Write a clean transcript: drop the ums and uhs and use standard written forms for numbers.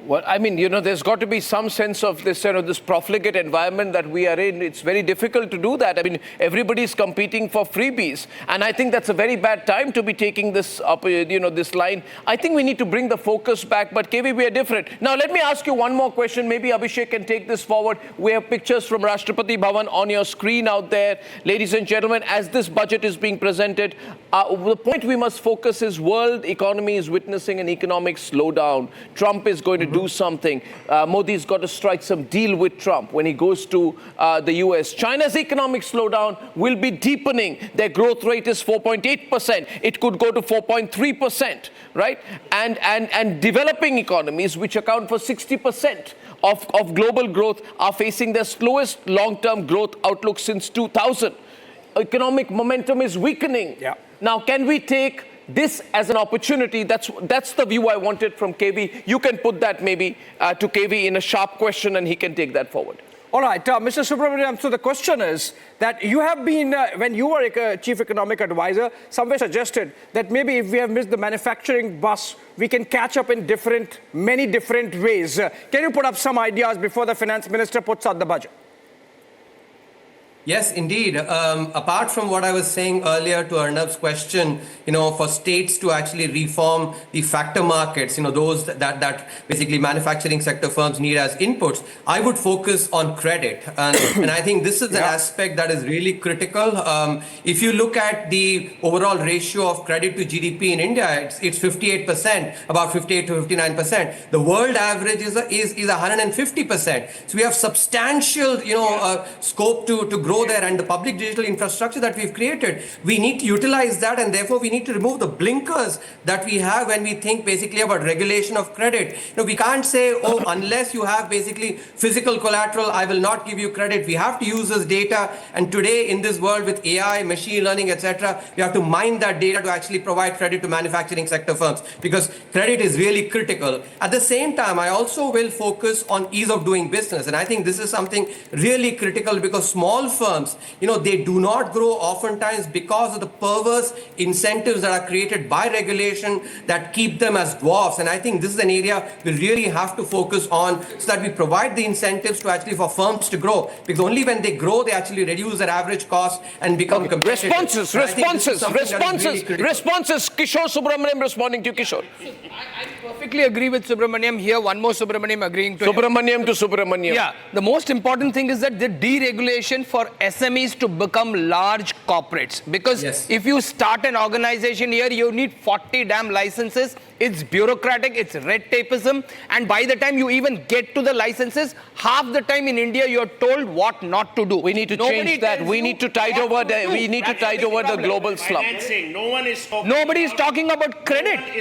Well, I mean, there's got to be some sense of this, this profligate environment that we are in. It's very difficult to do that. I mean, everybody's competing for freebies. And I think that's a very bad time to be taking this up, this line. I think we need to bring the focus back. But KV, we are different. Now, let me ask you one more question. Maybe Abhishek can take this forward. We have pictures from Rashtrapati Bhavan on your screen out there. Ladies and gentlemen, as this budget is being presented, the point we must focus is world economy is witnessing an economic slowdown. Trump is going to do something. Modi's got to strike some deal with Trump when he goes to the US. China's economic slowdown will be deepening. Their growth rate is 4.8%. It could go to 4.3%, right? And developing economies, which account for 60% of global growth, are facing their slowest long-term growth outlook since 2000. Economic momentum is weakening. Yeah. Now, can we take this as an opportunity? That's the view I wanted from KV. You can put that maybe to KV in a sharp question and he can take that forward. All right, Mr. Subramaniam, so the question is that you have been, when you were a chief economic advisor, somewhere suggested that maybe if we have missed the manufacturing bus, we can catch up in many different ways. Can you put up some ideas before the finance minister puts out the budget? Yes, indeed. Apart from what I was saying earlier to Arnab's question, for states to actually reform the factor markets, those that basically manufacturing sector firms need as inputs, I would focus on credit. And I think this is an aspect that is really critical. If you look at the overall ratio of credit to GDP in India, it's 58%, about 58 to 59%. The world average is 150%. So we have substantial, scope to grow there, and the public digital infrastructure that we've created, we need to utilize that, and therefore we need to remove the blinkers that we have when we think basically about regulation of credit. We can't say, oh, unless you have basically physical collateral, I will not give you credit. We have to use this data, and today in this world with AI, machine learning, etc., we have to mine that data to actually provide credit to manufacturing sector firms, because credit is really critical. At the same time, I also will focus on ease of doing business, and I think this is something really critical, because small firms, they do not grow oftentimes because of the perverse incentives that are created by regulation that keep them as dwarfs. And I think this is an area we really have to focus on, so that we provide the incentives to actually for firms to grow, because only when they grow, they actually reduce their average cost and become competitive. Responses. Kishore Subramaniam responding to you, Kishore. I perfectly agree with Subramaniam here. One more Subramaniam agreeing to Subramaniam to Subramaniam. Yeah, the most important thing is that the deregulation for SMEs to become large corporates. Because if you start an organization here, you need 40 damn licenses. It's bureaucratic, it's red tapeism. And by the time you even get to the licenses, half the time in India, you're told what not to do. We need to change that. We need to tide over the global slump. Nobody is talking about credit.